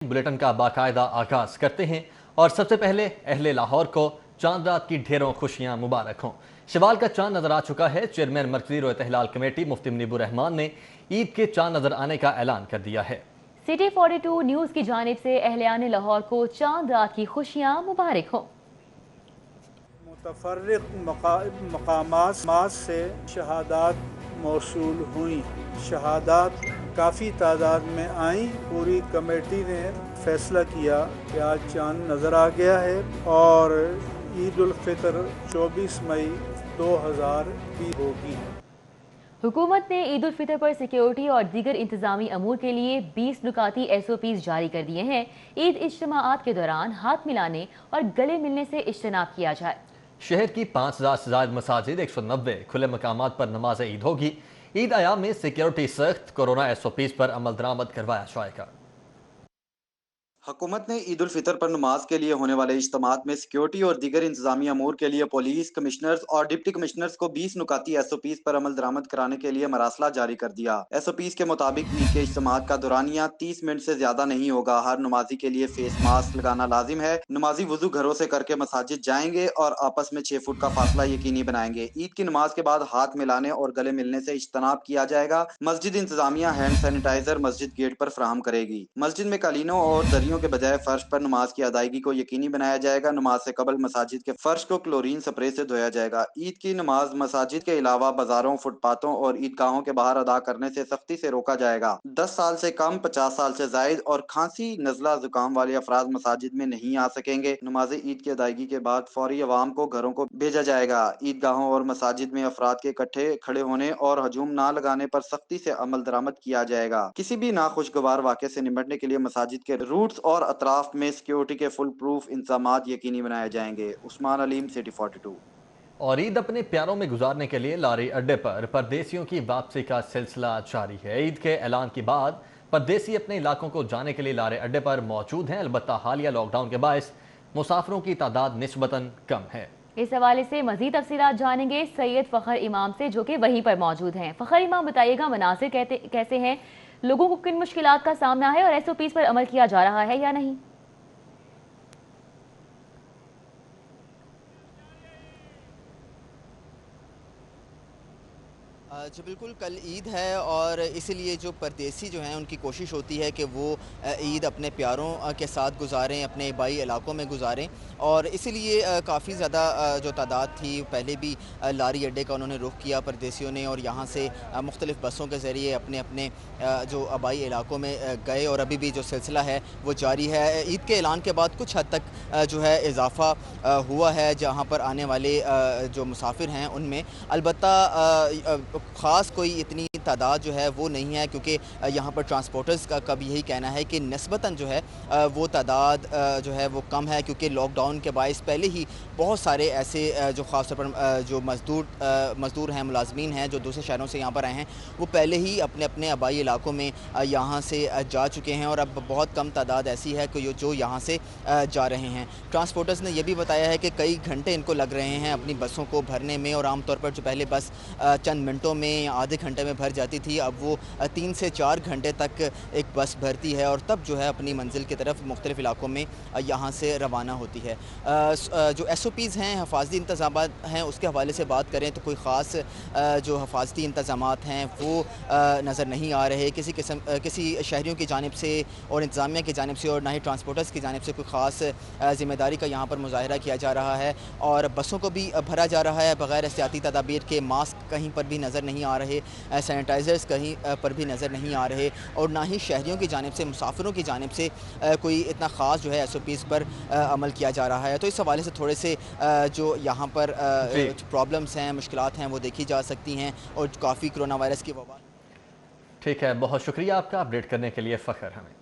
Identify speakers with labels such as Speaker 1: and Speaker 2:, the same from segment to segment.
Speaker 1: Bulletin का बाकायदा आगाज करते हैं और सबसे पहले अहले लाहौर को चांद रात की ढेरों खुशियां मुबारक हों। शवाल का चांद नजर आ चुका है। चेयरमैन मरकजी रोयत हिलाल कमेटी मुफ्ती मुनीबुर रहमान ने ईद के चांद नजर आने का ऐलान कर दिया है।
Speaker 2: सिटी 42 न्यूज की जानिब से अहलियान लाहौर को चांद रात की खुशियां मुबारक हों।
Speaker 3: मुतफर्रिक़ मकामात से शहादात मौसूल हुई। शहादात काफ़ी तादाद में आई। पूरी कमेटी ने फैसला किया कि आज चांद नज़र आ गया है और ईद उल फितर 24 मई 2020 होगी।
Speaker 2: हुकूमत ने ईद उल फितर पर सिक्योरिटी और दीगर इंतजामी अमूर के लिए 20 नुकाती SOPs जारी कर दिए हैं। ईद इज्तिमाआत के दौरान हाथ मिलाने और गले मिलने से इज्तनाब किया जाए।
Speaker 1: शहर की 5000 से ज्यादा मसाजिद 190 खुले मकामात पर नमाज ईद होगी। ईद आयाम में सिक्योरिटी सख्त, कोरोना SOPs पर अमल दरामद करवाया जाएगा।
Speaker 4: हुकूमत ने ईद उल फितर पर नमाज के लिए होने वाले इज्तिमात में सिक्योरिटी और दीगर इंतजामी अमूर के लिए पुलिस कमिश्नर्स और डिप्टी कमिश्नर्स को 20 नुकाती SOPs पर अमल दरामद कराने के लिए मरासला जारी कर दिया। SOPs के मुताबिक ईद के इज्तिमात का दौरानिया 30 मिनट से ज्यादा नहीं होगा। हर नमाजी के लिए फेस मास्क लगाना लाजिम है। नमाजी वुजू घरों से करके मसाजिद जाएंगे और आपस में 6 फुट का फासला यकीनी बनाएंगे। ईद की नमाज के बाद हाथ मिलाने और गले मिलने से इज्तनाब किया जाएगा। मस्जिद इंतजामिया हैंड सैनिटाइजर मस्जिद गेट पर फराहम करेगी। मस्जिद में कालीनों और दरियों के बजाय फर्श पर नमाज की अदायगी को यकीनी बनाया जाएगा। नमाज से कबल मसाजिद के फर्श को क्लोरीन स्प्रे से धोया जाएगा। ईद की नमाज मसाजिद के अलावा बाजारों, फुटपाथों और ईदगाहों के बाहर अदा करने से सख्ती से रोका जाएगा। 10 साल से कम, 50 साल से जायद और खांसी, नजला, जुकाम वाले अफराद मसाजिद में नहीं आ सकेंगे। नमाज ईद की अदायगी के बाद फौरी अवाम को घरों को भेजा जाएगा। ईदगाहों और मसाजिद में अफराद के इकट्ठे खड़े होने और हजूम ना लगाने पर सख्ती से अमल दरामद किया जाएगा। किसी भी नाखुशगवार वाक़े से निपटने के लिए मसाजिद के रूट्स और अतराफ में सिक्योरिटी के फुल प्रूफ इंतजामात यकीनी बनाए जाएंगे। उस्मान अलीम, सिटी 42।
Speaker 1: और ईद अपने प्यारों में गुजारने के लिए लारी अड्डे पर परदेसियों की वापसी का सिलसिला जारी है। ईद के ऐलान के बाद परदेसी अपने इलाकों को जाने के लिए लारे अड्डे पर मौजूद हैं। अलबत्ता हालिया लॉकडाउन के बायस मुसाफिरों की तादाद निस्बतन कम है।
Speaker 2: इस हवाले से मजीद तफसीलात जानेंगे सैयद फ़खर इमाम से, जो कि वहीं पर मौजूद हैं। फ़खर इमाम, बताइएगा मनासिर कैसे हैं, लोगों को किन मुश्किलात का सामना है और SOPs पर अमल किया जा रहा है या नहीं?
Speaker 5: जी बिल्कुल, कल ईद है और इसीलिए जो परदेसी जो हैं उनकी कोशिश होती है कि वो ईद अपने प्यारों के साथ गुजारें, अपने बाई इलाकों में गुजारें। और इसीलिए काफ़ी ज़्यादा जो तादाद थी, पहले भी लारी अड्डे का उन्होंने रुख किया परदेसियों ने और यहाँ से मुख्तलिफ़ बसों के ज़रिए अपने अपने जो आबाई इलाकों में गए और अभी भी जो सिलसिला है वो जारी है। ईद के ऐलान के बाद कुछ हद तक जो है इजाफ़ा हुआ है जहाँ पर आने वाले जो मुसाफिर हैं उनमें। अलबत्ता ख़ास कोई इतनी तादाद जो है वो नहीं है, क्योंकि यहाँ पर ट्रांसपोर्टर्स का भी यही कहना है कि निस्बतन जो है वो तादाद जो है वो कम है, क्योंकि लॉकडाउन के बायस पहले ही बहुत सारे ऐसे जो ख़ास तौर पर जो मज़दूर हैं, मुलाजमीन हैं जो दूसरे शहरों से यहाँ पर आए हैं, वो पहले ही अपने अपने आबाई इलाकों में यहाँ से जा चुके हैं और अब बहुत कम तादाद ऐसी है कि जो यहाँ से जा रहे हैं। ट्रांसपोर्टर्स ने यह भी बताया है कि कई घंटे इनको लग रहे हैं अपनी बसों को भरने में और आमतौर पर जो पहले बस चंद मिनटों में या आधे घंटे में भर जाती थी, अब वो 3 से 4 घंटे तक एक बस भरती है और तब जो है अपनी मंजिल की तरफ मुख्तलिफ़ इलाकों में यहाँ से रवाना होती है। जो SOPs हैं, हिफाजती इंतज़ामात हैं, उसके हवाले से बात करें तो कोई ख़ास जो हिफाजती इंतज़ामात हैं वो नज़र नहीं आ रहे किसी शहरियों की जानिब से और इंतज़ामिया की जानिब से, और ना ही ट्रांसपोर्टर्स की जानिब से कोई ख़ास ज़िम्मेदारी का यहाँ पर मुज़ाहिरा किया जा रहा है। और बसों को भी भरा जा रहा है बग़ैर एहतियाती तदाबीर के। मास्क कहीं पर भी नज़र नहीं आ रहे, सैनिटाइज़र्स कहीं पर भी नज़र नहीं आ रहे और ना ही शहरियों की जानिब से, मुसाफिरों की जानिब से कोई इतना ख़ास जो है SOPs पर अमल किया जा रहा है। तो इस हवाले से थोड़े से जो यहाँ पर प्रॉब्लम्स हैं, मुश्किलात हैं, वो देखी जा सकती हैं और काफ़ी कोरोना वायरस की वबा।
Speaker 1: ठीक है, बहुत शुक्रिया आपका अपडेट करने के लिए फ़खर। हमें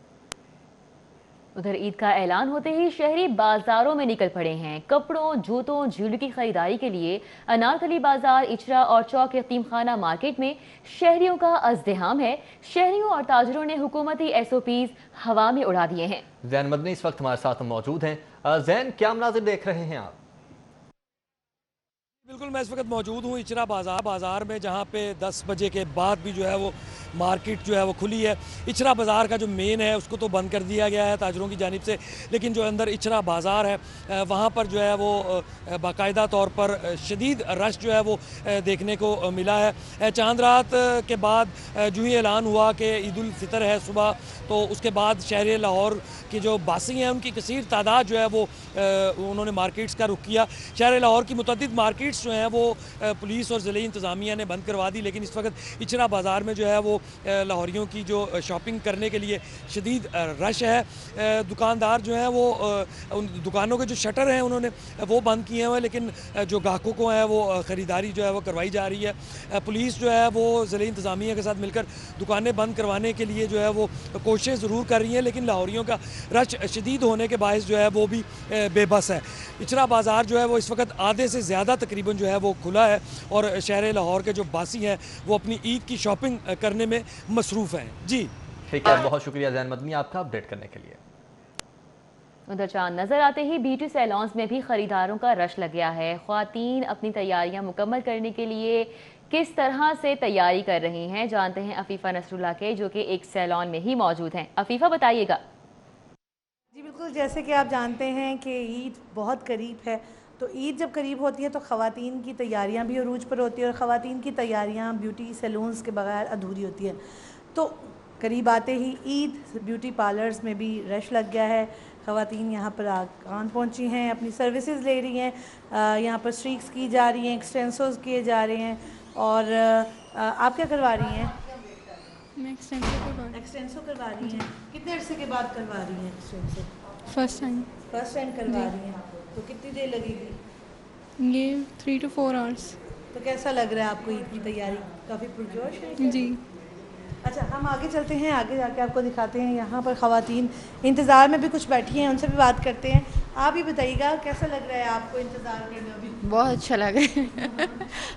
Speaker 2: उधर ईद का ऐलान होते ही शहरी बाजारों में निकल पड़े हैं। कपड़ों, जूतों, ज्वेलरी की खरीदारी के लिए अनारकली बाजार, इचरा और चौक यतीम खाना मार्केट में शहरियों का अज़्दिहाम है। शहरियों और ताजरों ने हुकूमती SOPs हवा में उड़ा दिए हैं।
Speaker 1: जैन मदनी इस वक्त हमारे साथ मौजूद हैं। जैन, क्या मनाज़िर देख रहे हैं आप?
Speaker 6: बिल्कुल, मैं इस वक्त मौजूद हूँ इचरा बाज़ार में, जहाँ पे 10 बजे के बाद भी जो है वो मार्केट जो है वो खुली है। इचरा बाज़ार का जो मेन है उसको तो बंद कर दिया गया है ताजरों की जानिब से, लेकिन जो अंदर इचरा बाज़ार है वहाँ पर जो है वो बाकायदा तौर पर शदीद रश जो है वो देखने को मिला है। चांद रात के बाद जो ही ऐलान हुआ कि ईद उल फितर है सुबह, तो उसके बाद शहर लाहौर की जो बासी हैं उनकी कसीर तादाद जो है वो उन्होंने मार्केट्स का रुख किया। शहर लाहौर की मुतअद्दिद मार्केट्स जो हैं वो पुलिस और ज़िले इंतज़ामिया ने बंद करवा दी, लेकिन इस वक्त इचरा बाज़ार में जो है वो लाहौरियों की जो शॉपिंग करने के लिए शदीद रश है। दुकानदार जो हैं वो उन दुकानों के जो शटर हैं उन्होंने वो बंद किए हुए हैं, लेकिन जो ग्राहकों को है वो ख़रीदारी जो है वो करवाई जा रही है। पुलिस जो है वो ज़िले इंतज़ामिया के साथ मिलकर दुकानें बंद करवाने के लिए जो है वो कोशिशें ज़रूर कर रही हैं, लेकिन लाहौरियों का रश शदीद होने के बायस जो है वो भी बेबस है। इचरा बाज़ार जो है वो इस वक्त आधे से ज़्यादा तकरीबन जो है वो खुला है और शहर लाहौर के जो बासी हैं वो अपनी ईद की शॉपिंग करने में मसरूफ़ हैं। जी
Speaker 1: ठीक है, बहुत शुक्रिया ज़ैन मदनी आपका अपडेट करने के लिए।
Speaker 2: उधर चांद नजर आते ही ब्यूटी सैलॉन्स में भी खरीदारों का रश लग गया है। ख्वातीन अपनी तैयारियां मुकम्मल करने के लिए किस तरह से तैयारी कर रही हैं, जानते हैं अफीफ़ा नसरुल्लाह के, जो कि एक सैलॉन में ही मौजूद हैं। अफीफ़ा बताइएगा।
Speaker 7: जी बिल्कुल, जैसे कि आप जानते हैं कि ईद बहुत करीब है, तो ईद जब करीब होती है तो ख़वातीन की तैयारियां भी अरूज पर होती है और ख़वातीन की तैयारियां ब्यूटी सैलून्स के बगैर अधूरी होती हैं। तो करीब आते ही ईद ब्यूटी पार्लर्स में भी रश लग गया है। ख़वातीन यहाँ पर आन पहुँची हैं, अपनी सर्विसेज ले रही हैं। यहाँ पर स्ट्रीक्स की जा रही हैं, एक्सटेंसोज किए जा रहे हैं। और आप क्या करवा रही हैं?
Speaker 8: मैं
Speaker 7: एक्सटेंसो करवा रही हैं। कितने अरसे के बाद करवा रही हैं एक्सटेंसो?
Speaker 8: फर्स्ट टाइम
Speaker 7: करवा रही हैं। तो कितनी देर लगेगी?
Speaker 8: ये 3 to 4 hours।
Speaker 7: तो कैसा लग रहा है आपको ईद की तैयारी? काफ़ी पुरजोश है?
Speaker 8: जी।
Speaker 7: अच्छा, हम आगे चलते हैं, आगे जाके आपको दिखाते हैं। यहाँ पर ख़वातीन इंतज़ार में भी कुछ बैठी हैं, उनसे भी बात करते हैं। आप ही बताइएगा कैसा लग रहा है आपको इंतज़ार करना अभी?
Speaker 9: बहुत अच्छा लग रहा है।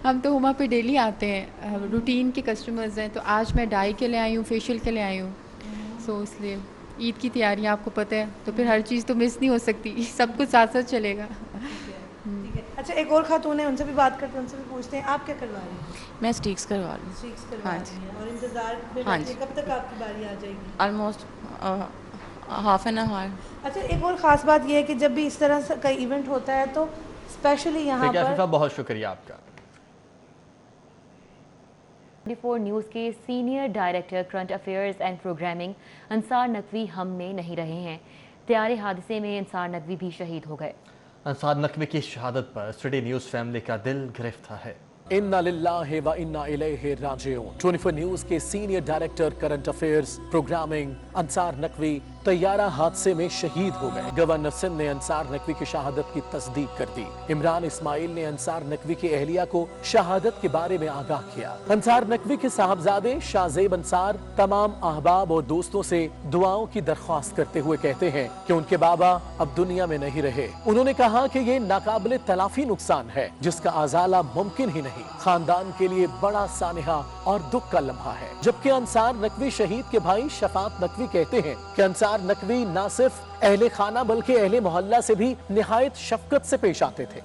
Speaker 9: हम तो हुमा पे डेली आते हैं, रूटीन के कस्टमर्स हैं। तो आज मैं डाई के लिए आई हूँ, फेशियल के लिए आई हूँ, सो इसलिए ईद की तैयारियाँ आपको पता है, तो फिर हर चीज़ तो मिस नहीं हो सकती, सब कुछ साथ साथ चलेगा।
Speaker 7: ठीक है। अच्छा, एक और खातून है, उनसे भी बात करते हैं, उनसे भी पूछते हैं, आप क्या करवा रही हैं?
Speaker 9: मैं स्टिक्स करवा लूँ।
Speaker 7: स्टिक्स करवा
Speaker 9: हाँ
Speaker 7: रही हैं और इंतज़ार में
Speaker 9: हाँ
Speaker 7: बैठे, कब तक आपकी बारी आ जाएगी?
Speaker 9: Almost half an hour.
Speaker 7: अच्छा, एक और ख़ास बात यह है कि जब भी इस तरह का इवेंट होता है तो स्पेशली यहाँ पर
Speaker 1: बहुत शुक्रिया आपका।
Speaker 2: 24 न्यूज़ के senior director current affairs and programming Ansar Naqvi हम में नहीं रहे हैं। तैयारी हादसे में अंसार नकवी भी शहीद हो गए।
Speaker 1: अंसार नकवी की शहादत पर सिटी न्यूज़ फैमिली का दिल गिरफ्तार है।
Speaker 10: इन्ना लिल्लाहि व इन्ना इलैहि राजिऊन। 24 न्यूज़ के senior director current affairs programming Ansar Naqvi तैयारा हादसे में शहीद हो गए। गवर्नर सिंध ने अंसार नकवी की शहादत की तस्दीक कर दी। इमरान इस्माइल ने अंसार नकवी की अहलिया को शहादत के बारे में आगाह किया। अंसार नकवी के साहबजादे शाहजेब अंसार तमाम अहबाब और दोस्तों से दुआओं की दरख्वास्त करते हुए कहते हैं कि उनके बाबा अब दुनिया में नहीं रहे। उन्होंने कहा कि ये नाकाबिले तलाफी नुकसान है जिसका आजाला मुमकिन ही नहीं। खानदान के लिए बड़ा सानिहा और दुख का लम्हा है। जबकि अंसार नकवी शहीद के भाई शफात नकवी कहते हैं कि अंसार नकवी न सिर्फ अहले खाना बल्कि अहले मोहल्ला से भी निहायत शफकत से पेश आते थे।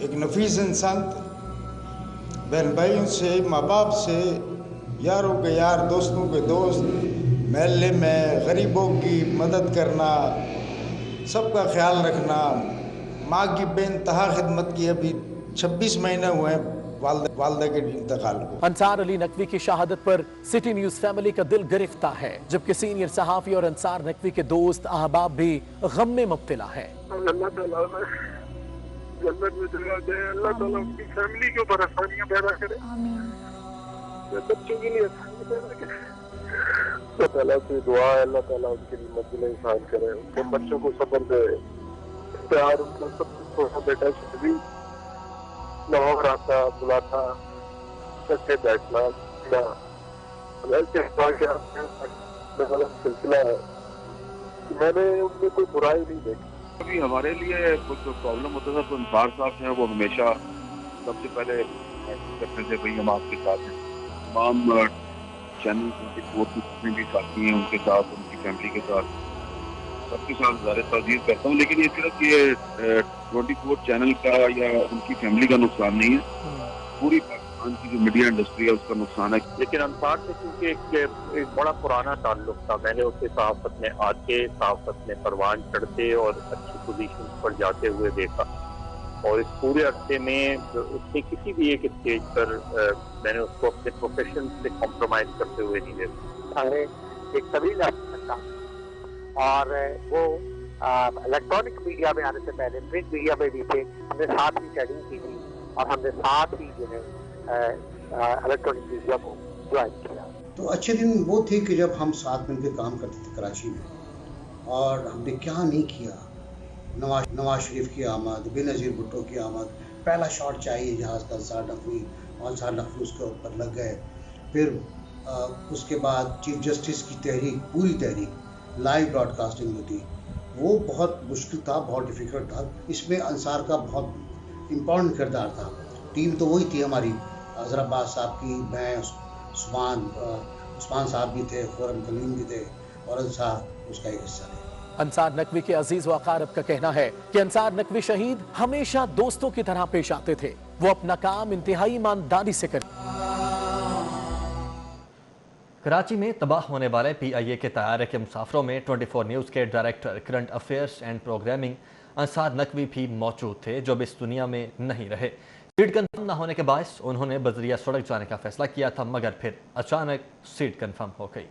Speaker 11: एक नफीस इंसान थे, बहन भाइयों से, माँ बाप से, यारों के यार, दोस्तों के दोस्त, महल्ले में गरीबों की मदद करना, सबका ख्याल रखना, माँ की बेइंतहा खिदमत की। अभी 26 महीने हुए हैं वालदा के इंतकाल को। अंसार अली नकवी की शहादत पर सिटी न्यूज़ फैमिली का दिल गिरफ्तार है, जबकि सीनियर सहाफ़ी और अंसार नकवी के दोस्त अहबाब भी गम में मुब्तला है।
Speaker 12: अल्लाह ताला जन्नत में जगह दे, अल्लाह ताला उनकी फैमिली के ऊपर आसानियां पैदा करे, बच्चों के लिए आसानियां पैदा करे। अल्लाह ताला से दुआ है, अल्लाह ताला उनके लिए मंजिलें आसान करे, उनके बच्चों को सब्र दे, प्यार उनका सब कुछ। बेटा भी लाहौर आता, बुलाता, सच्चे बैठना सिलसिला है, मैंने उनमें कोई बुराई नहीं देखी।
Speaker 13: अभी हमारे लिए कुछ प्रॉब्लम होता था तो अंसार साहब हैं वो हमेशा सबसे पहले करते थे, भाई हम आपके साथ हैं। तमाम चैनल उनके कोर्ट में भी साथी हैं, उनके साथ, उनकी फैमिली के साथ, सबके साथ ज़्यादा ताज़ीर करता हूँ। लेकिन ये सिर्फ ये 24 चैनल का या उनकी फैमिली का नुकसान नहीं है, पूरी पाकिस्तान की जो मीडिया इंडस्ट्री है उसका नुकसान है।
Speaker 14: लेकिन अंसार से क्योंकि एक बड़ा पुराना ताल्लुक था, मैंने उसे सहाफत में आते, सहाफत में परवान चढ़ते और अच्छी पोजीशन पर जाते हुए देखा, और इस पूरे अरसे में उसने किसी भी एक स्टेज पर मैंने उसको अपने प्रोफेशन से कॉम्प्रोमाइज करते हुए नहीं देखा।
Speaker 15: एक तवील और वो इलेक्ट्रॉनिक मीडिया में आने से पहले प्रिंट मीडिया में भी थे, हमने साथ ही ट्रेनिंग की थी और हमने साथ ही जो है इलेक्ट्रॉनिक मीडिया को ज्वाइन किया।
Speaker 16: तो अच्छे दिन वो थे कि जब हम साथ मिलकर काम करते थे कराची में, और हमने क्या नहीं किया। नवाज शरीफ की आमद, बेनज़ीर भुट्टो की आमद, पहला शॉट चाहिए जहाज़ का, अंसार नकवी उसके ऊपर लग गए। फिर उसके बाद चीफ जस्टिस की तहरीक, पूरी तहरीक लाइव ब्रॉडकास्टिंग में थी, वो बहुत मुश्किल था, बहुत डिफ़िकल्ट था। इसमें अंसार का बहुत इम्पोर्टेंट किरदार था। टीम तो वही थी हमारी, अज़हर अब्बास साहब की, मैं, उस्मान साहब भी थे, खुर्रम कलीम भी थे, और अंसार उसका एक हिस्सा थे।
Speaker 10: अंसार नकवी के अजीज व अकारब का कहना है कि अंसार नकवी शहीद हमेशा दोस्तों की तरह पेश आते थे। वो अपना काम इंतहाई ईमानदारी से करते।
Speaker 1: कराची में तबाह होने वाले PIA के तैयारे के मुसाफरों में 24 न्यूज़ के director current affairs and programming Ansar Naqvi भी मौजूद थे, जो अब इस दुनिया में नहीं रहे। सीट कन्फर्म न होने के बायस उन्होंने बजरिया सड़क जाने का फैसला किया था, मगर फिर अचानक सीट कन्फर्म हो गई।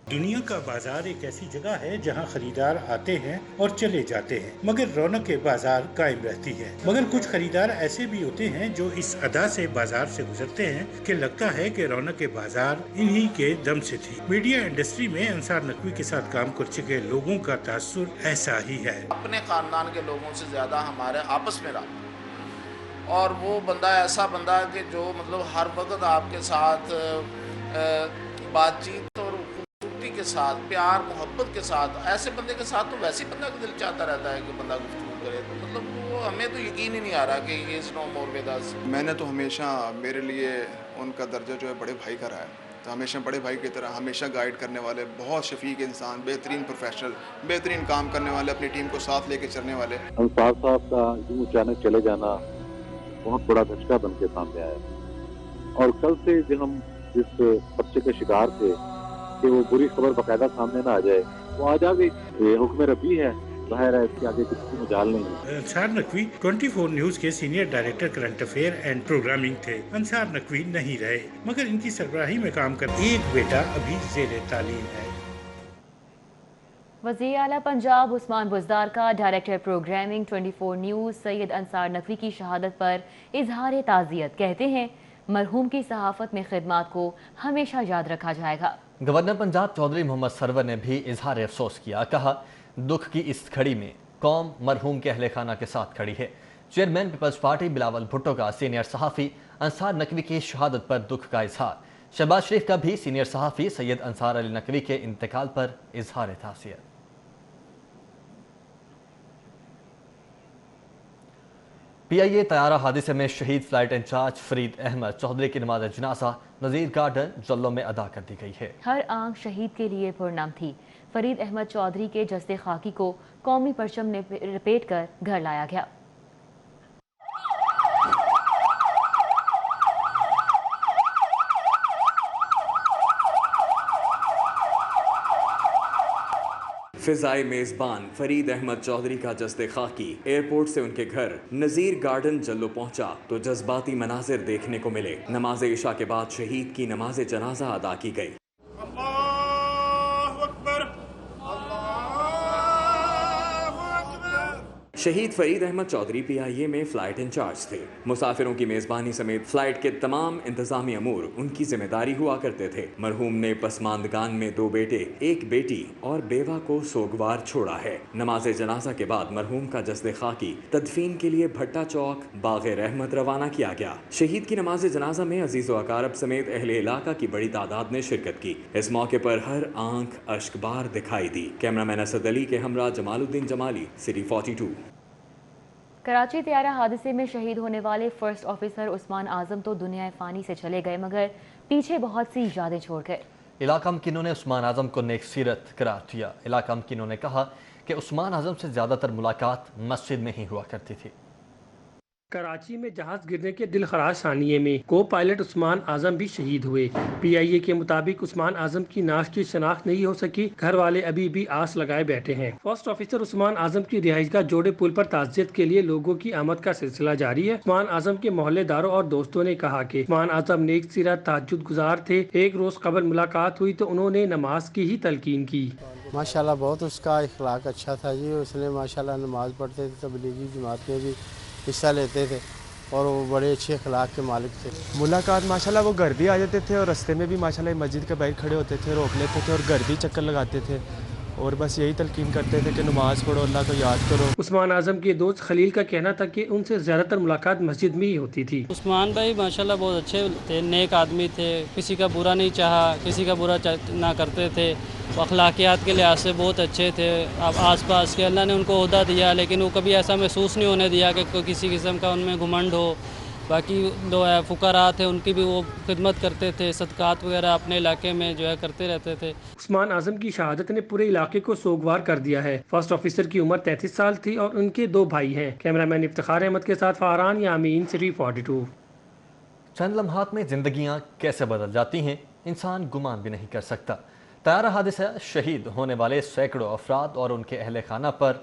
Speaker 17: दुनिया का बाजार एक ऐसी जगह है जहां खरीदार आते हैं और चले जाते हैं, मगर रौनक बाजार कायम रहती है। मगर कुछ खरीदार ऐसे भी होते हैं जो इस अदा से बाजार से गुजरते हैं कि लगता है कि रौनक बाजार इन्हीं के दम से थी। मीडिया इंडस्ट्री में अंसार नकवी के साथ काम कर चुके लोगों का तासुर ऐसा ही है।
Speaker 18: अपने खानदान के लोगों से ज्यादा हमारे आपस में रहा, और वो बंदा ऐसा बंदा कि जो मतलब हर वक्त आपके साथ बातचीत और के साथ, प्यार मोहब्बत के साथ, ऐसे बंदे के साथ तो वैसे ही बंदा का दिल चाहता रहता है कि बंदा गुफ्तगू करे। तो मतलब वो हमें तो यकीन ही नहीं आ रहा कि ये is no more with us.
Speaker 19: मैंने तो हमेशा, मेरे लिए उनका दर्जा जो है बड़े भाई का रहा है, तो हमेशा बड़े भाई की तरह हमेशा गाइड करने वाले, बहुत शफीक इंसान, बेहतरीन प्रोफेशनल, बेहतरीन काम करने वाले, अपनी टीम को साथ लेके चलने वाले।
Speaker 13: अंसार साहब का यूं अचानक चले जाना बहुत बड़ा धचका बन के सामने आया, और कल से जो हम जिस पर्चे के शिकार थे कि वो बुरी खबर बाकायदा सामने ना आ जाए, वो आज आ गई। ये हुक्म रब्बी है, जाहिर है इसके आगे किसी मजाल नहीं है।
Speaker 17: अंसार नकवी 24 न्यूज़ के senior director current affair and programming थे। अंसार नकवी नहीं रहे, मगर इनकी सरबराही में काम कर एक बेटा अभी ज़ेरे तालीम है।
Speaker 2: वज़ीर आला पंजाब उस्मान बुज़दार का director programming 24 news Syed Ansar Naqvi की शहादत पर इजहार ताज़ियत। कहते हैं मरहूम की सहाफ़त में खिदमात को हमेशा याद रखा जाएगा।
Speaker 1: गवर्नर पंजाब चौधरी मोहम्मद सरवर ने भी इजहार अफसोस किया। कहा, दुख की इस घड़ी में कौम मरहूम के अहले खाना के साथ खड़ी है। चेयरमैन पीपल्स पार्टी बिलावल भुट्टो का सीनियर सहाफ़ी अंसार नकवी की शहादत पर दुख का इजहार। शहबाज शरीफ का भी सीनियर सहाफ़ी सैयद अंसार अली नकवी के इंतकाल पर इजहार ताज़ियत। PIA तैयारा हादसे में शहीद फ्लाइट इंचार्ज फरीद अहमद चौधरी की नमाज जनाजा नज़ीर गार्डन जल्लो में अदा कर दी गई है।
Speaker 2: हर आंख शहीद के लिए पुरनाम थी। फरीद अहमद चौधरी के जस्ते खाकी को कौमी परचम ने लपेट कर घर लाया गया।
Speaker 20: फिजाई मेज़बान फरीद अहमद चौधरी का जस्ते खाकी एयरपोर्ट से उनके घर नज़ीर गार्डन जल्लो पहुंचा तो जज्बाती मनाजिर देखने को मिले। नमाज इशा के बाद शहीद की नमाज जनाजा अदा की गई। शहीद फरीद अहमद चौधरी PIA में फ्लाइट इंचार्ज थे। मुसाफिरों की मेज़बानी समेत फ्लाइट के तमाम इंतजामी अमूर उनकी जिम्मेदारी हुआ करते थे। मरहूम ने पसमानदगान में 2 बेटे, 1 बेटी और बेवा को सोगवार छोड़ा है। नमाज जनाजा के बाद मरहूम का जस्ते खाकी तदफीन के लिए भट्टा चौक बाग़े रहमत रवाना किया गया। शहीद की नमाज जनाजा में अजीज़ व अकारब समेत अहले इलाका की बड़ी तादाद ने शिरकत की। इस मौके पर हर आंख अश्कबार दिखाई दी। कैमरामैन असद अली के हमरा जमालुद्दीन जमाली, सिटी 42।
Speaker 2: कराची त्यारा हादसे में शहीद होने वाले फर्स्ट ऑफिसर उस्मान आजम तो दुनिया फ़ानी से चले गए, मगर पीछे बहुत सी यादें छोड़ गए।
Speaker 1: इलाका मकीनों ने उस्मान आजम को नेक सीरत करार दिया। इलाका मकीनों ने कहा कि उस्मान आजम से ज़्यादातर मुलाकात मस्जिद में ही हुआ करती थी।
Speaker 21: کراچی میں جہاز گرنے کے دلخراش ثانیے میں کو پائلٹ عثمان اعظم بھی شہید ہوئے۔ PIA کے مطابق عثمان اعظم کی نعش کی شناخت نہیں ہو سکی، گھر والے ابھی بھی آس لگائے بیٹھے ہیں۔ فرسٹ آفیسر عثمان اعظم کی رہائش گاہ جوڑے پل پر تعزیت کے لیے لوگوں کی آمد کا سلسلہ جاری ہے۔ عثمان اعظم کے محلے داروں اور دوستوں نے کہا کہ عثمان اعظم نیک سیرت تہجد گزار تھے، ایک روز قبل ملاقات ہوئی تو انہوں نے نماز کی ہی تلقین کی۔
Speaker 22: ماشاءاللہ بہت اس کا اخلاق اچھا تھا جی، اس نے ماشاءاللہ نماز پڑھتے تھے، تبلیغی جماعت میں بھی حصہ لیتے تھے اور وہ بڑے اچھے اخلاق کے مالک تھے۔
Speaker 23: ملاقات ماشاءاللہ وہ گھر بھی آ جاتے تھے اور رستے میں بھی ماشاءاللہ مسجد کے باہر کھڑے ہوتے تھے، روک لیتے تھے اور گھر بھی چکر لگاتے تھے اور بس یہی تلقین کرتے تھے کہ نماز پڑھو، اللہ کو یاد کرو۔
Speaker 21: عثمان اعظم کے دوست خلیل کا کہنا تھا کہ ان سے زیادہ تر ملاقات مسجد میں ہی ہوتی تھی۔
Speaker 24: عثمان بھائی ماشاءاللہ بہت اچھے تھے، نیک آدمی تھے، کسی کا برا نہیں چاہا، کسی کا برا نہ کرتے تھے، اخلاقیات کے لحاظ سے بہت اچھے تھے۔ اب آس پاس کے اللہ نے ان کو عہدہ دیا لیکن وہ کبھی ایسا محسوس نہیں ہونے دیا کہ کوئی کسی قسم کا ان میں گھمنڈ ہو۔ باقی جو ہے فقراء تھے ان کی بھی وہ خدمت کرتے تھے، صدقات وغیرہ اپنے علاقے میں جو ہے کرتے رہتے تھے۔
Speaker 21: عثمان اعظم کی شہادت نے پورے علاقے کو سوگوار کر دیا ہے۔ فرسٹ آفیسر کی عمر 33 سال تھی اور ان کے 2 بھائی ہیں۔ کیمرامین افتخار احمد کے ساتھ فاران یامین، سٹی 42۔
Speaker 1: چند لمحات میں زندگیاں کیسے بدل جاتی ہیں انسان گمان بھی نہیں کر سکتا۔ طیارہ حادثہ شہید ہونے والے سینکڑوں افراد اور ان کے اہل خانہ پر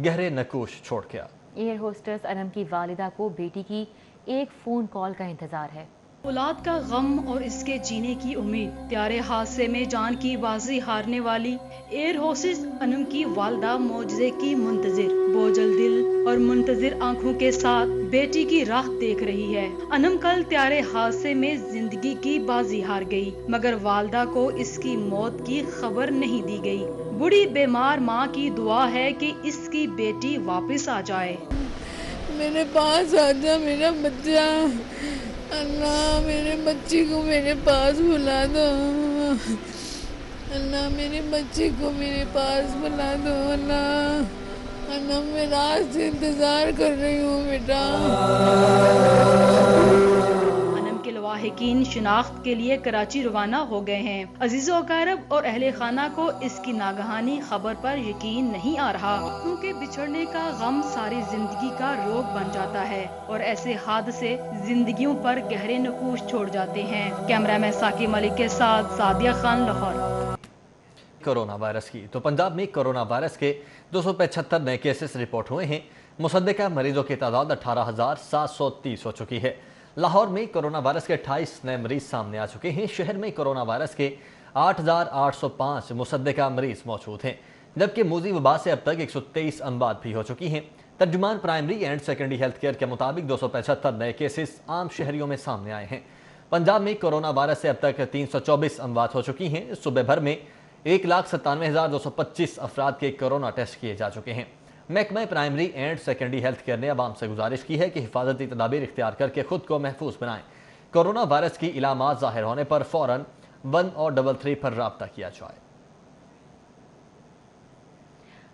Speaker 1: گہرے نقوش چھوڑ گیا۔
Speaker 2: ایئر ہوسٹس انم کی والدہ کو بیٹی کی ایک فون کال کا انتظار ہے۔
Speaker 25: اولاد کا غم اور اس کے جینے کی امید، طیارے حادثے میں جان کی بازی ہارنے والی ایئر ہوسٹس انم کی والدہ معجزے کی منتظر، بوجھل دل اور منتظر آنکھوں کے ساتھ بیٹی کی راہ دیکھ رہی ہے۔ انم کل طیارے حادثے میں زندگی کی بازی ہار گئی مگر والدہ کو اس کی موت کی خبر نہیں دی گئی۔ بوڑھی بیمار ماں کی دعا ہے کہ اس کی بیٹی واپس آ جائے۔
Speaker 8: میرے پاس آ جا میرا بچہ، اللہ میرے بچی کو میرے پاس بلا دو، اللہ میرے بچی کو میرے پاس بلا دو، اللہ میں رات سے انتظار کر رہی ہوں بیٹا۔
Speaker 25: انم کے لواحقین شناخت کے لیے کراچی روانہ ہو گئے ہیں۔ عزیز و اقارب اور اہل خانہ کو اس کی ناگہانی خبر پر یقین نہیں آ رہا کیونکہ بچھڑنے کا غم ساری زندگی کا روگ بن جاتا ہے اور ایسے حادثے زندگیوں پر گہرے نقوش چھوڑ جاتے ہیں۔ کیمرامین ثاقب ملک کے ساتھ سعدیہ خان، لاہور۔
Speaker 1: کورونا وائرس کی تو پنجاب میں کورونا وائرس کے 275 نئے کیسز رپورٹ ہوئے ہیں۔ مصدقہ مریضوں کی تعداد 18,730 ہو چکی ہے۔ لاہور میں کورونا وائرس کے 28 نئے مریض سامنے آ چکے ہیں۔ شہر میں کورونا وائرس کے 8,805 مصدقہ مریض موجود ہیں، جبکہ موذی وبا سے اب تک 123 اموات بھی ہو چکی ہیں۔ ترجمان primary and secondary health care کے مطابق 275 نئے کیسز عام شہریوں میں سامنے آئے ہیں۔ پنجاب میں کورونا وائرس سے اب تک 324 اموات ہو چکی ہیں۔ صبح بھر میں 1,97,225 افراد کے کورونا ٹیسٹ کیے جا چکے ہیں۔ محکمہ primary and secondary health care نے عوام سے گزارش کی ہے کہ حفاظتی تدابیر اختیار کر کے خود کو محفوظ بنائیں۔ کورونا وائرس کی علامات ظاہر ہونے پر فوراً 1 اور 33 پر رابطہ کیا جائے۔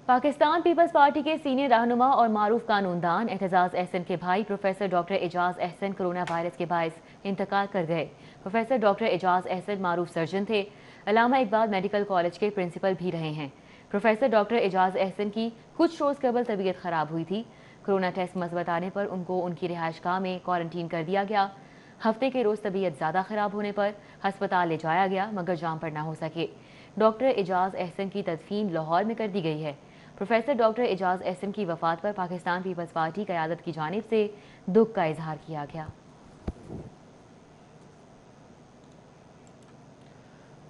Speaker 2: پاکستان پیپلز پارٹی کے سینئر رہنما اور معروف قانون دان اعتزاز احسن کے بھائی پروفیسر ڈاکٹر اعجاز احسن کورونا وائرس کے باعث انتقال کر گئے۔ پروفیسر ڈاکٹر اعجاز احسن معروف سرجن تھے، علامہ اقبال میڈیکل کالج کے پرنسپل بھی رہے ہیں۔ پروفیسر ڈاکٹر اعجاز احسن کی کچھ روز قبل طبیعت خراب ہوئی تھی۔ کورونا ٹیسٹ مثبت آنے پر ان کو ان کی رہائش گاہ میں کوارنٹین کر دیا گیا۔ ہفتے کے روز طبیعت زیادہ خراب ہونے پر ہسپتال لے جایا گیا مگر جام پر نہ ہو سکے۔ ڈاکٹر اعجاز احسن کی تدفین لاہور میں کر دی گئی ہے۔ پروفیسر ڈاکٹر اعجاز احسن کی وفات پر پاکستان پیپلز پارٹی قیادت کی جانب سے دکھ کا اظہار کیا گیا۔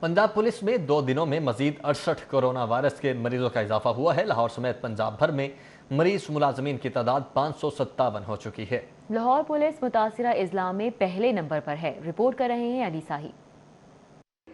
Speaker 1: پنجاب پولیس میں 2 دنوں میں مزید 68 کورونا وائرس کے مریضوں کا اضافہ ہوا ہے۔ لاہور سمیت پنجاب بھر میں مریض ملازمین کی تعداد 557 ہو چکی ہے۔
Speaker 2: لاہور پولیس متاثرہ اضلاع میں پہلے نمبر پر ہے۔ رپورٹ کر رہے ہیں علی ساہی۔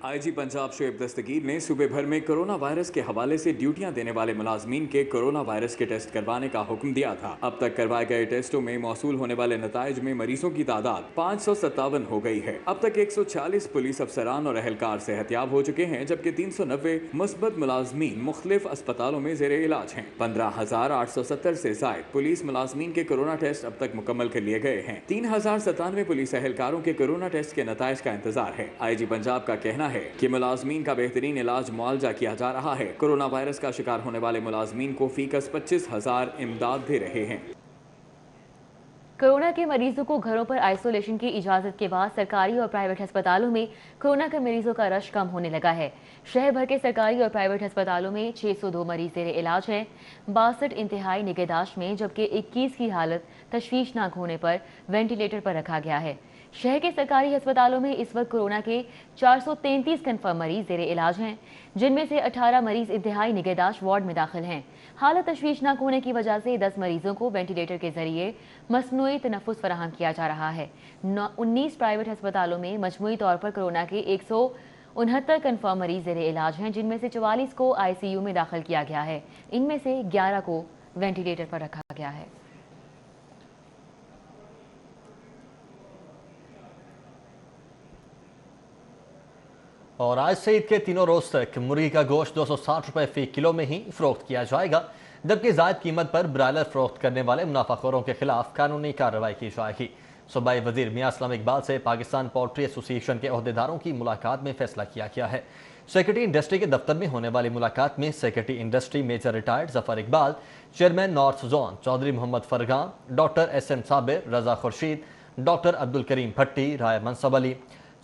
Speaker 20: IG پنجاب شعیب دستگیر نے صوبے بھر میں کورونا وائرس کے حوالے سے ڈیوٹیاں دینے والے ملازمین کے کورونا وائرس کے ٹیسٹ کروانے کا حکم دیا تھا۔ اب تک کروائے گئے ٹیسٹوں میں موصول ہونے والے نتائج میں مریضوں کی تعداد 557 ہو گئی ہے۔ اب تک 140 پولیس افسران اور اہلکار صحتیاب ہو چکے ہیں، جبکہ 390 مثبت ملازمین مختلف اسپتالوں میں زیر علاج ہیں۔ 15,870 سے زائد پولیس ملازمین کے کورونا ٹیسٹ اب تک مکمل کر لیے گئے ہیں۔ 3,097 پولیس اہلکاروں کے کورونا ٹیسٹ کے نتائج کا انتظار ہے۔ IG پنجاب کا کہنا ہے کہ ملازمین کا بہترین علاج معالجہ کیا جا رہا ہے۔ کورونا وائرس کا شکار ہونے والے ملازمین کو فی کس 25,000 امداد دے رہے ہیں۔
Speaker 2: कोरोना के मरीजों को घरों पर आइसोलेशन की इजाजत के बाद सरकारी और प्राइवेट अस्पतालों में कोरोना के मरीजों का रश कम होने लगा है। शहर भर के सरकारी और प्राइवेट अस्पतालों में 602 मरीज जेर इलाज हैं, 62 इंतहाई निगहदाश्त में, जबकि 21 की हालत तशवीशनाक होने पर वेंटिलेटर पर रखा गया है। शहर के सरकारी अस्पतालों में इस वक्त कोरोना के 433 कन्फर्म मरीज जेर इलाज हैं, जिनमें से 18 मरीज इंतहाई निगहदाश्त वार्ड में दाखिल हैं। हालत तशवीशनाक होने की वजह से 10 मरीजों को वेंटिलेटर के जरिए मसनूई तनफ़ुस फराहम किया जा रहा है। 19 प्राइवेट अस्पतालों में मजमूई तौर पर कोरोना के 169 कन्फर्म मरीज जेर इलाज हैं, जिनमें से 44 को ICU में दाखिल किया गया है। इनमें से 11 को वेंटिलेटर पर रखा गया है।
Speaker 1: और आज से ईद के तीनों रोज तक मुर्गी का गोश्त 260 रुपए फी किलो में ही फरोख्त किया जाएगा, जबकि जायद कीमत पर ब्रायलर फरोख्त करने वाले मुनाफाखोरों के खिलाफ कानूनी कार्रवाई की जाएगी। सूबाई वजीर मियां असलम इकबाल से पाकिस्तान पोल्ट्री एसोसिएशन के अहदेदारों की मुलाकात में फैसला किया गया है। सेक्रेटरी इंडस्ट्री के दफ्तर में होने वाली मुलाकात में secretary industry major retired Zafar Iqbal, chairman north zone Chaudhry Mohammad Fargan, doctor SM Sabir, Raza Khurshid, doctor Abdul Karim Bhatti, Rai Mansab Ali,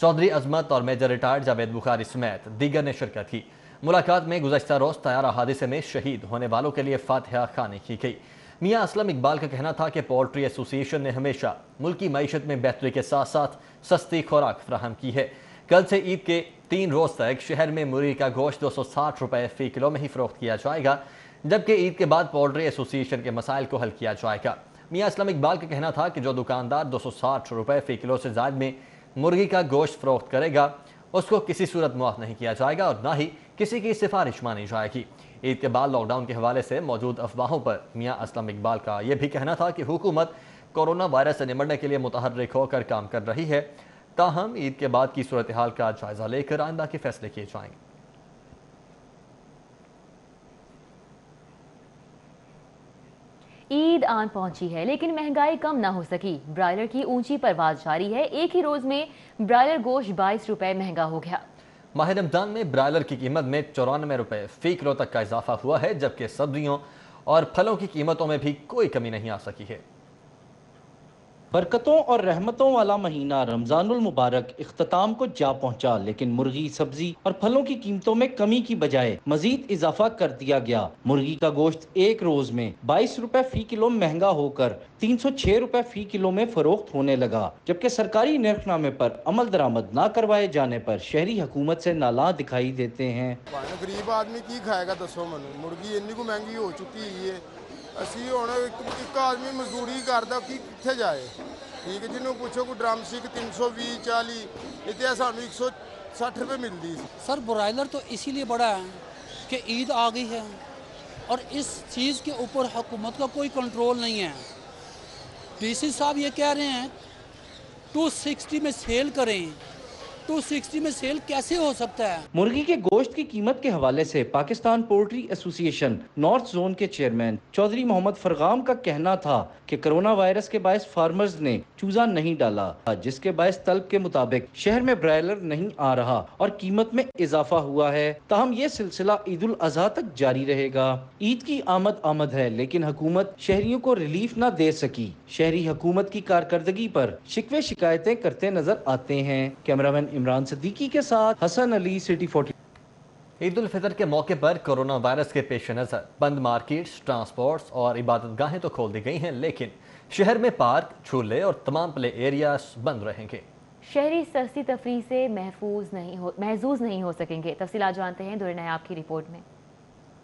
Speaker 1: Chaudhry Azmat और मेजर रिटायर्ड जावेद बुखारी समेत दीगर ने शिरकत की। मुलाकात में गुज़श्ता रोज़ तैयारा हादसे में शहीद होने वालों के लिए फातिहा खानी की गई। मियां असलम इकबाल का कहना था कि पोल्ट्री एसोसिएशन ने हमेशा मुल्की मईशत में बेहतरी के साथ साथ सस्ती खुराक फराहम की है। कल से ईद के 3 रोज़ तक शहर में मुर्गी का गोश्त 260 रुपए फी किलो में ही फरोख्त किया जाएगा, जबकि ईद के बाद पोल्ट्री एसोसिएशन के मसाइल को हल किया जाएगा। मियां असलम इकबाल का कहना था कि जो दुकानदार 260 रुपए फी किलो से ज़ायद में मुर्गी का गोश्त फरोख्त करेगा उसको किसी सूरत मुआफ नहीं किया जाएगा और ना ही किसी की सिफारिश मानी जाएगी। ईद के बाद लॉकडाउन के हवाले से मौजूद अफवाहों पर मियां असलम इकबाल का यह भी कहना था कि हुकूमत कोरोना वायरस से निपटने के लिए मुतहर्रिक होकर काम कर रही है। ताहम ईद के बाद की सूरत हाल का जायजा लेकर आइंदा के फैसले किए जाएंगे।
Speaker 2: ईद आन पहुंची है, लेकिन महंगाई कम ना हो सकी। ब्रायलर की ऊंची परवाज जारी है। एक ही रोज में ब्रायलर गोश्त 22 रुपए महंगा हो गया।
Speaker 1: माह रमजान में ब्रायलर की कीमत में 94 रुपए फी किलो तक का इजाफा हुआ है, जबकि सब्जियों और फलों की कीमतों में भी कोई कमी नहीं आ सकी है।
Speaker 3: बरकतों और रहमतों वाला महीना रमजानुल मुबारक इख्तिताम को जा पहुंचा, लेकिन मुर्गी, सब्जी और फलों की कीमतों में कमी की बजाय मजीद इजाफा कर दिया गया। मुर्गी का गोश्त एक रोज में 22 रुपए फी किलो महंगा होकर 306 रुपए फी किलो में फरोख्त होने लगा, जबकि सरकारी निर्खनामे पर अमल दरामद न करवाए जाने पर शहरी हुकूमत से नाला दिखाई देते हैं।
Speaker 4: गरीब आदमी की खाएगा, दसो मनु, मुर्गी इन्नी को महंगी हो चुकी है। ਅਸੀਂ ਹੁਣ ਇੱਕ ਆਦਮੀ ਮਜ਼ਦੂਰੀ ਕਰਦਾ ਕਿ ਕਿੱਥੇ ਜਾਏ। ਠੀਕ ਹੈ, ਜਿਹਨੂੰ ਪੁੱਛੋ ਕੋਈ ਡਰਮ ਸਟਿਕ 320 40 ਇੱਥੇ ਸਾਨੂੰ 160 रुपए मिलती है।
Speaker 5: सर ब्रायलर तो इसीलिए बढ़ा है कि ईद आ गई है और इस चीज़ के ऊपर हुकूमत का कोई कंट्रोल नहीं है। DC साहब ये कह रहे हैं 260 में सेल करें, 260 में सेल कैसे हो सकता है?
Speaker 3: मुर्गी के गोश्त की कीमत के हवाले से Pakistan poultry association north zone के चेयरमैन चौधरी मोहम्मद फरगाम का कहना था कि कोरोना वायरस के बायस फार्मर्स ने चूजा नहीं डाला, जिसके बायस तलब के मुताबिक शहर में ब्रायलर नहीं आ रहा और कीमत में इजाफा हुआ है। ताहम ये सिलसिला ईद उल अजहा तक जारी रहेगा। ईद की आमद है, लेकिन हुकूमत शहरियों को रिलीफ न दे सकी। शहरी हुकूमत की कारकर्दगी पर शिकवे शिकायतें करते नजर आते हैं। कैमरामैन इमरान सिद्दीकी के साथ हसन अली, सिटी 40।
Speaker 1: ईद उल फितर के मौके पर कोरोना वायरस के पेश नज़र बंद मार्केट्स, ट्रांसपोर्ट्स और इबादतगाहें तो खोल दी गई हैं, लेकिन शहर में पार्क, झूले और तमाम प्ले एरियाज बंद रहेंगे।
Speaker 2: शहरी सस्ती तफरीह से महजूज नहीं हो सकेंगे। तफसीलात जानते हैं दुर्र नायाब की रिपोर्ट में।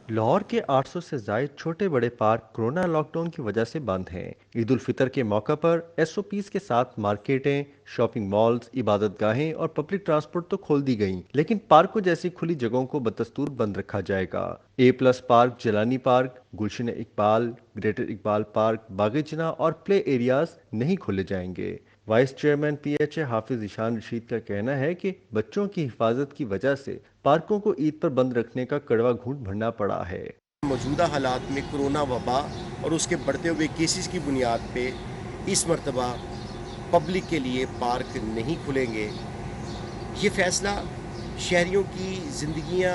Speaker 6: लाहौर के 800 से ज़ायद छोटे बड़े पार्क कोरोना लॉकडाउन की वजह से बंद हैं। ईद उल फितर के मौका पर SOPs के साथ मार्केटें, शॉपिंग मॉल्स, इबादतगाहें और पब्लिक ट्रांसपोर्ट तो खोल दी गई, लेकिन पार्कों जैसी खुली जगहों को बदस्तूर बंद रखा जाएगा। A+ park, Jilani park, Gulshan Iqbal, greater Iqbal park, बागीचना और प्ले एरियाज नहीं खोले जाएंगे। Vice chairman PHA Hafiz Ishan Rashid का कहना है कि बच्चों की हिफाजत की वजह से पार्कों को ईद पर बंद रखने का कड़वा घूंट भरना पड़ा है।
Speaker 9: मौजूदा हालात में कोरोना वबा और उसके बढ़ते हुए केसेस की बुनियाद पे इस मरतबा पब्लिक के लिए पार्क नहीं खुलेंगे। ये फैसला शहरियों की ज़िंदगियां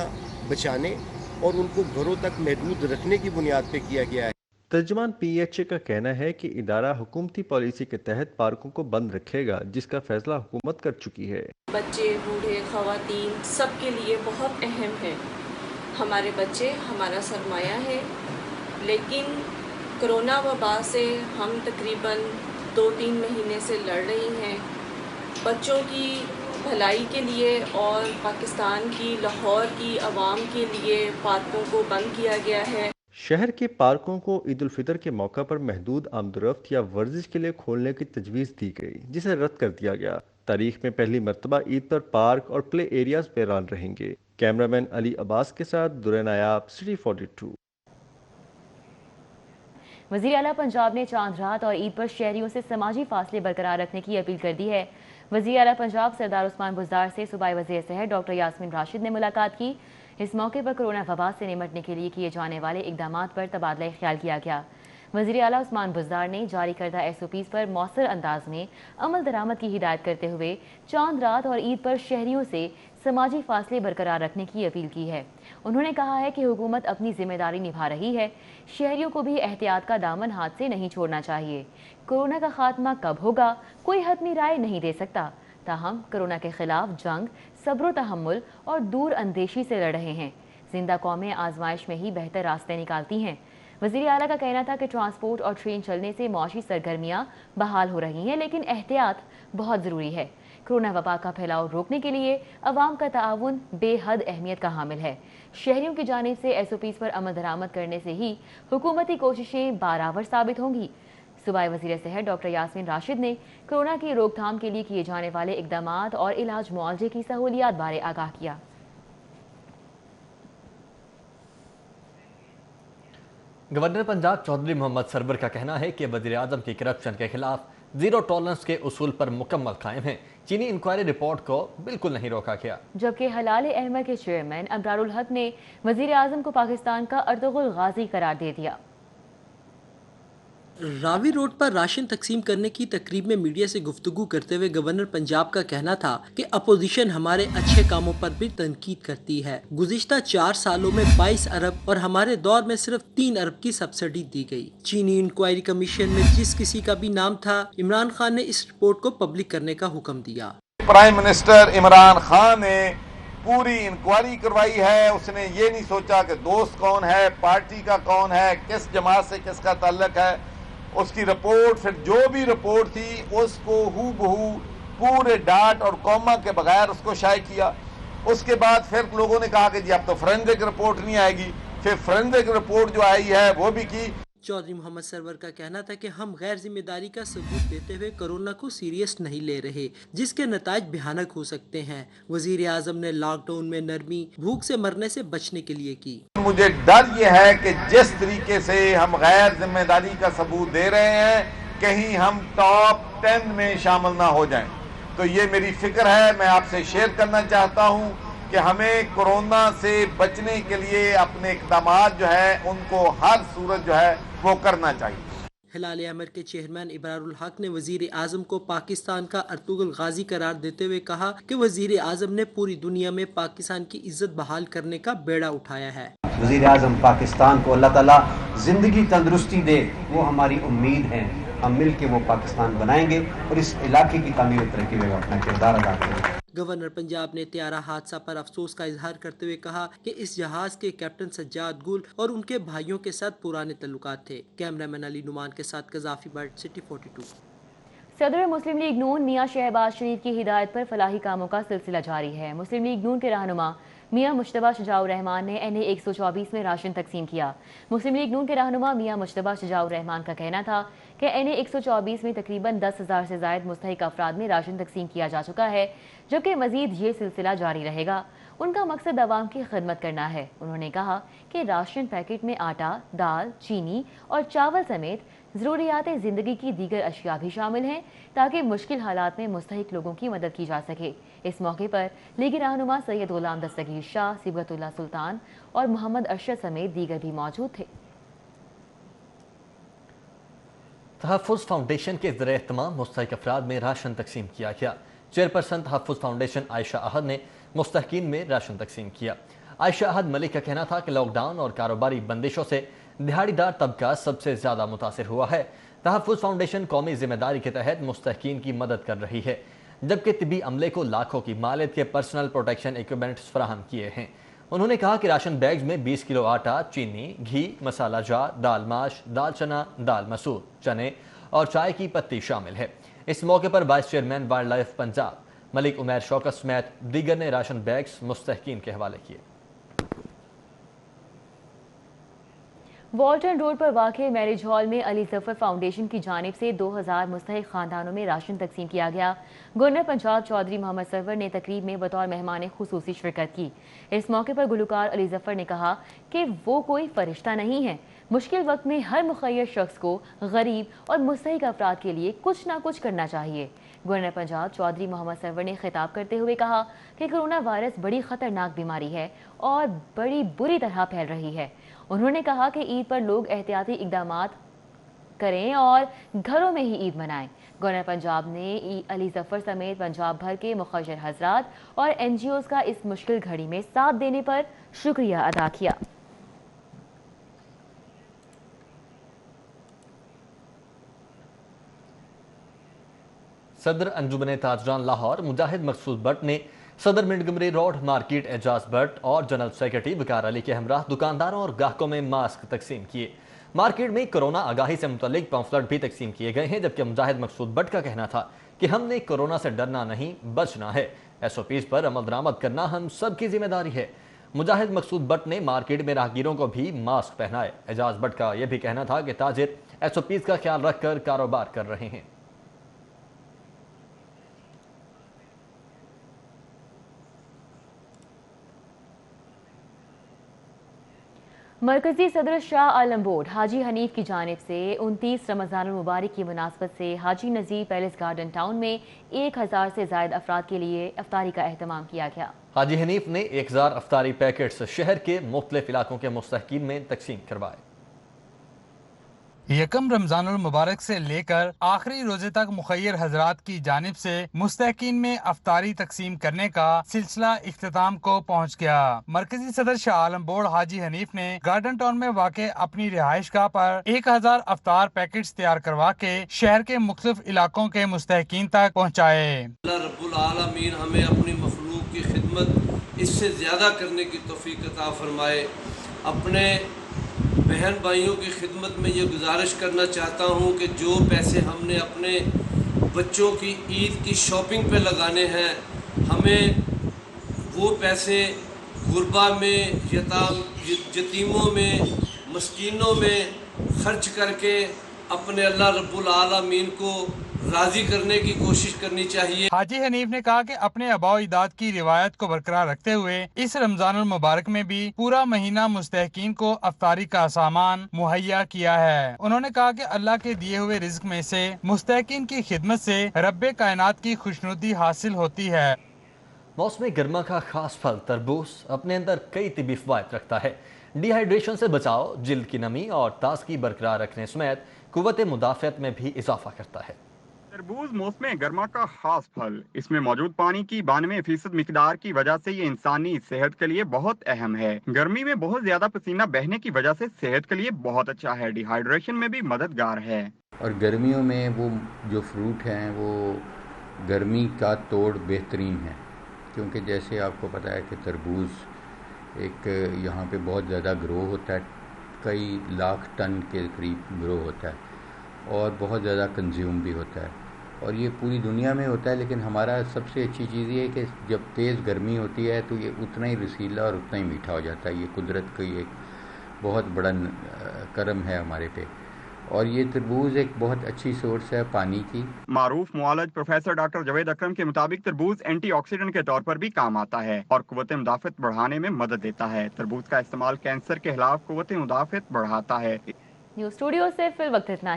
Speaker 9: बचाने और उनको घरों तक महदूद रखने की बुनियाद पे किया गया है।
Speaker 6: तर्जुमान PHA का कहना है कि इदारा हुकूमती पॉलिसी के तहत पार्कों को बंद रखेगा, जिसका फैसला हुकूमत कर चुकी है।
Speaker 7: बच्चे, बूढ़े, खवातीन सबके लिए बहुत अहम है। हमारे बच्चे हमारा सरमाया है, लेकिन कोरोना वबा से हम तकरीबन 2-3 महीने से लड़ रही हैं। बच्चों की भलाई के लिए और पाकिस्तान की लाहौर की आवाम के लिए पार्कों को बंद किया गया है।
Speaker 6: शहर के पार्कों को ईद उल फितर के मौका पर महदूद आमदोरफ्त या वर्जिश के लिए खोलने की तजवीज़ दी गई, जिसे रद्द कर दिया गया। तारीख में पहली मरतबा ईद पर पार्क और प्ले एरियाज बैरान रहेंगे। कैमरामैन अली अब्बास के साथ दुरे नायाब, सिटी 42।
Speaker 2: वज़ीर आला पंजाब ने चांद रात और ईद पर शहरियों से समाजी फासले बरकरार रखने की अपील कर दी है। वज़ीर आला पंजाब सरदार उस्मान बुज़दार से सूबाई वज़ीर सेहत डॉक्टर यास्मीन राशिद ने मुलाकात की। इस मौके पर कोरोना वबा से निमटने के लिए किए जाने वाले इक़दामात पर तबादला ख्याल किया गया। वज़ीर आला उस्मान बुज़दार ने जारी करदा SOPs पर मौसर अंदाज में अमल दरामद की हिदायत करते हुए चांद रात और ईद पर शहरियों से समाजी फासले बरकरार रखने की अपील की है। उन्होंने कहा है कि हुकूमत अपनी जिम्मेदारी निभा रही है, शहरियों को भी एहतियात का दामन हाथ से नहीं छोड़ना चाहिए। कोरोना का खात्मा कब होगा कोई हतमी राय नहीं दे सकता, ताहम कोरोना के खिलाफ जंग सब्र तहम्मुल और दूर अंदेशी से लड़ रहे हैं। जिंदा कौमें आजमाइश में ही बेहतर रास्ते निकालती हैं। वज़ीर आला का कहना था कि ट्रांसपोर्ट और ट्रेन चलने से मौशी सरगर्मियाँ बहाल हो रही हैं, लेकिन एहतियात बहुत ज़रूरी है। कोरोना वबा का फैलाव रोकने के लिए अवाम का ताउन बेहद अहमियत का हामिल है। शहरियों की जानिब से SOPs पर अमल दरामद करने से ही हुकूमती कोशिशें बारावर साबित होंगी। सूबाई वज़ीर सेहत डॉक्टर यास्मीन राशिद ने कोरोना की रोकथाम के लिए किए जाने वाले इक़दामात और इलाज मुआवजे की सहूलियात बारे आगाह किया।
Speaker 1: गवर्नर पंजाब चौधरी मोहम्मद सरवर का कहना है कि वज़ीर आज़म की करप्शन के खिलाफ जीरो टॉलरेंस के उसूल पर मुकम्मल कायम है। चीनी इंक्वायरी रिपोर्ट को बिल्कुल नहीं रोका गया।
Speaker 2: जबकि हलाल अहमद के चेयरमैन अबरारुल हक ने वज़ीर आज़म को पाकिस्तान का अर्तुगरुल गाजी करार दे दिया।
Speaker 11: रावी रोड पर राशन तकसीम करने की तकरीब में मीडिया से गुफ्तगू करते हुए गवर्नर पंजाब का कहना था कि अपोजिशन हमारे अच्छे कामों पर भी तनकीद करती है। गुज़िश्ता 4 सालों में 22 अरब और हमारे दौर में सिर्फ 3 अरब की सब्सिडी दी गई। चीनी इंक्वायरी कमीशन में जिस किसी का भी नाम था, इमरान खान ने इस रिपोर्ट को पब्लिक करने का हुक्म दिया।
Speaker 12: प्राइम मिनिस्टर इमरान खान ने पूरी इंक्वायरी करवाई है। उसने ये नहीं सोचा कि दोस्त कौन है, पार्टी का कौन है, किस जमात से किसका ताल्लुक है। उसकी रिपोर्ट, फिर जो भी रिपोर्ट थी उसको हूबहू पूरे डाट और कॉमा के बगैर उसको शाये किया। उसके बाद फिर लोगों ने कहा कि जी अब तो फोरेंसिक रिपोर्ट नहीं आएगी। फिर फोरेंसिक रिपोर्ट जो आई है वो भी की।
Speaker 11: चौधरी मोहम्मद सरवर का कहना था कि हम गैर जिम्मेदारी का सबूत देते हुए कोरोना को सीरियस नहीं ले रहे, जिसके नताज भयानक हो सकते हैं। वजीर आजम ने लॉकडाउन में नरमी भूख से मरने से बचने के लिए की।
Speaker 12: मुझे डर ये है कि जिस तरीके से हम गैर जिम्मेदारी का सबूत दे रहे हैं, कहीं हम टॉप 10 में शामिल ना हो जाएं। तो ये मेरी फिक्र है, मैं आपसे शेयर करना चाहता हूँ कि हमें कोरोना से बचने के लिए अपने इक़दामात जो है उनको हर सूरत जो है वो करना चाहिए।
Speaker 11: हिलाल अहमद के चेयरमैन इब्रारुल हक ने वजीर आजम को पाकिस्तान का अर्तुगरुल गाजी करार देते हुए कहा कि वजीर आजम ने पूरी दुनिया में पाकिस्तान की इज्जत बहाल करने का बेड़ा उठाया है।
Speaker 14: वजीर आजम पाकिस्तान को अल्लाह ताला जिंदगी तंदुरुस्ती दे, वो हमारी उम्मीद है। हम मिल के वो पाकिस्तान बनाएंगे और इस इलाके की तामीर और तरक्की में अपना किरदार अदा करेंगे।
Speaker 11: गवर्नर पंजाब ने त्यारा हादसा पर अफसोस का इजहार करते हुए कहा कि इस जहाज के कैप्टन सज्जाद गुल और उनके भाइयों के साथ पुराने तल्लुकात थे। कैमरामैन अली नुमान के साथ कजाफी बर्ड, सिटी 42।
Speaker 2: सदर मुस्लिम लीग नून मियां शहबाज शरीफ की हिदायत पर फलाही कामों का सिलसिला जारी है। मुस्लिम लीग नून के रहनुमा मियां मुश्तबा शुजाउर रहमान ने NA 124 में राशन तकसीम किया। मुस्लिम लीग नून के रहनुमा मियां मुश्तबा शुजाउर रहमान का कहना था कि NA 124 में तकरीबन 10,000 से ज़ायद मुस्तहिक अफराद में राशन तकसीम किया जा चुका है, जबकि मजीद ये सिलसिला जारी रहेगा। उनका मकसद आवाम की खिदमत करना है। उन्होंने कहा कि राशन पैकेट में आटा, दाल, चीनी और चावल समेत ज़रूरियात ज़िंदगी की दीगर अशिया भी शामिल हैं, ताकि मुश्किल हालात में मुस्तहिक लोगों की मदद की जा सके। इस मौके पर लीगी रहनुमा सैयद गुलाम दस्तगीर शाह, सिबगतुल्लाह सुल्तान और मोहम्मद अरशद समेत दीगर भी मौजूद थे।
Speaker 1: तहफ़्फ़ुज़ फाउंडेशन के ज़रिए तमाम मुस्तहिक अफराद में राशन तकसीम किया गया। चेयरपर्सन तहफ़्फ़ुज़ फाउंडेशन आयशा अहद ने मुस्तहिकीन में राशन तकसीम किया। आयशा अहद मलिक का कहना था कि लॉकडाउन और कारोबारी बंदिशों से दिहाड़ीदार तबका सबसे ज़्यादा मुतासिर हुआ है। तहफ़्फ़ुज़ फाउंडेशन कौमी जिम्मेदारी के तहत मुस्तहकीन की मदद कर रही है, जबकि तिब्बी अमले को लाखों की मालियत के पर्सनल प्रोटेक्शन इक्विपमेंट्स फराहम किए हैं। उन्होंने कहा कि राशन बैग्स में 20 किलो आटा, चीनी, घी, मसाला जार, दाल माश, दाल चना, दाल मसूर, चने और चाय की पत्ती शामिल है। इस मौके पर vice chairman wild life Punjab Malik Umair Shaukat समेत दीगर ने राशन बैग्स मुस्तहकीन के हवाले किए।
Speaker 2: वॉल्टन रोड पर वाक़े मैरिज हॉल में अली जफर फाउंडेशन की जानिब से 2000 मुस्तहिक खानदानों में राशन तकसीम किया गया। गवर्नर पंजाब चौधरी मोहम्मद सरवर ने तकरीब में बतौर मेहमान खुसूसी शिरकत की। इस मौके पर गुलकार अली जफर ने कहा कि वो कोई फरिश्ता नहीं है। मुश्किल वक्त में हर मुखय्यर शख्स को गरीब और मुस्तहिक अफराद के लिए कुछ ना कुछ करना चाहिए। गवर्नर पंजाब चौधरी मोहम्मद सरवर ने खिताब करते हुए कहा कि कोरोना वायरस बड़ी ख़तरनाक बीमारी है और बड़ी बुरी तरह फैल रही है। उन्होंने कहा कि ईद पर लोग एहतियाती इक़दामात करें और घरों में ही ईद मनाएं। गवर्नर पंजाब ने अली जफर समेत पंजाब भर के मुखर्रर हजरात और NGOs का इस मुश्किल घड़ी में साथ देने पर शुक्रिया अदा किया।
Speaker 1: सदर अंजुमन ताजरान लाहौर मुजाहिद मकसूद भट्ट ने सदर मिंटगमरी रोड मार्केट एजाज भट्ट और जनरल सेक्रेटरी वकार अली के हमरा दुकानदारों और ग्राहकों में मास्क तकसीम किए। मार्केट में कोरोना आगाही से मुतल्लिक पम्फलेट भी तकसीम किए गए हैं, जबकि मुजाहिद मकसूद भट्ट का कहना था कि हमने कोरोना से डरना नहीं, बचना है। SOPs पर अमल दरामद करना हम सबकी जिम्मेदारी है। मुजाहिद मकसूद भट्ट ने मार्केट में राहगीरों को भी मास्क पहनाए। एजाज भट्ट का यह भी कहना था कि ताजिर SOPs का ख्याल रखकर कारोबार कर रहे हैं।
Speaker 2: मरकजी सदर शाह आलम बोर्ड हाजी हनीफ की जानिब से 29 रमज़ान मुबारक की मुनासबत से हाजी नज़ीर पैलेस गार्डन टाउन में 1000 से ज़ायद अफराद के लिए अफ्तारी का एहतमाम किया गया।
Speaker 1: हाजी हनीफ ने 1000 अफ्तारी पैकेट्स शहर के मुख्तलिफ इलाकों के मुस्तहकीन में तकसीम करवाए।
Speaker 10: यकम रमजानुल मुबारक से लेकर आखिरी रोजे तक मुखय्यर हजरात की जानिब से मुस्तहकीन में अफ्तारी तकसीम करने का सिलसिला इख्तिताम को पहुँच गया। मरकजी सदर शाह आलम बोर्ड हाजी हनीफ ने गार्डन टाउन में वाक़े अपनी रिहाइश गाह पर 1000 अफ्तार पैकेट्स तैयार करवा के शहर के मुख्तलिफ इलाकों के मुस्तहकीन तक पहुँचाए।
Speaker 15: अल्लाह रब्बुल आलमीन हमें अपनी मखलूक की खिदमत इससे ज्यादा करने की तौफीक अता फरमाए। अपने बहन भाइयों की खिदमत में ये गुजारिश करना चाहता हूँ कि जो पैसे हमने अपने बच्चों की ईद की शॉपिंग पे लगाने हैं, हमें वो पैसे गुरबा में, यतीमों में, मस्कीनों में खर्च करके अपने अल्लाह रब्बुल आलमीन को राजी करने की कोशिश करनी चाहिए।
Speaker 10: हाजी हनीफ ने कहा कि अपने आबाओ इदाद की रिवायत को बरकरार रखते हुए इस रमजानुल मुबारक में भी पूरा महीना मुस्तहकीन को अफ्तारी का सामान मुहैया किया है। उन्होंने कहा कि अल्लाह के दिए हुए रिज़्क में से मुस्तहकीन की खिदमत से रब्बे कायनात की खुशनुदी हासिल होती है।
Speaker 1: मौसम गर्मा का खास फल तरबूज अपने अंदर कई तिबी फवायद रखता है। डिहाइड्रेशन से बचाव, जिल्द की नमी और ताजगी बरकरार रखने समेत कुव्वत मुदाफ़ियत में भी इजाफा करता है।
Speaker 16: तरबूज मौसम गर्मा का खास फल। इसमें मौजूद पानी की 92% मिकदार की वजह से ये इंसानी सेहत के लिए बहुत अहम है। गर्मी में बहुत ज्यादा पसीना बहने की वजह से सेहत के लिए बहुत अच्छा है। डिहाइड्रेशन में भी मददगार है।
Speaker 18: और गर्मियों में वो जो फ्रूट हैं वो गर्मी का तोड़ बेहतरीन है, क्योंकि जैसे आपको पता है कि तरबूज एक यहाँ पे बहुत ज़्यादा ग्रो होता है, कई लाख टन के करीब ग्रो होता है और बहुत ज़्यादा कंज्यूम भी होता है और ये पूरी दुनिया में होता है। लेकिन हमारा सबसे अच्छी चीज़ ये है कि जब तेज़ गर्मी होती है तो ये उतना ही रसीला और उतना ही मीठा हो जाता है। ये कुदरत का एक बहुत बड़ा करम है हमारे पे। और ये तरबूज एक बहुत अच्छी सोर्स है पानी की।
Speaker 16: मारूफ मुआलज प्रोफेसर डॉक्टर जवेद अकरम के मुताबिक तरबूज एंटीऑक्सीडेंट के तौर पर भी काम आता है और कुव्वत मुदाफ़त बढ़ाने में मदद देता है। तरबूज का इस्तेमाल कैंसर के खिलाफ कुव्वत मुदाफ़त बढ़ाता है।
Speaker 2: न्यूज़ स्टूडियो से फिर वक्त इतना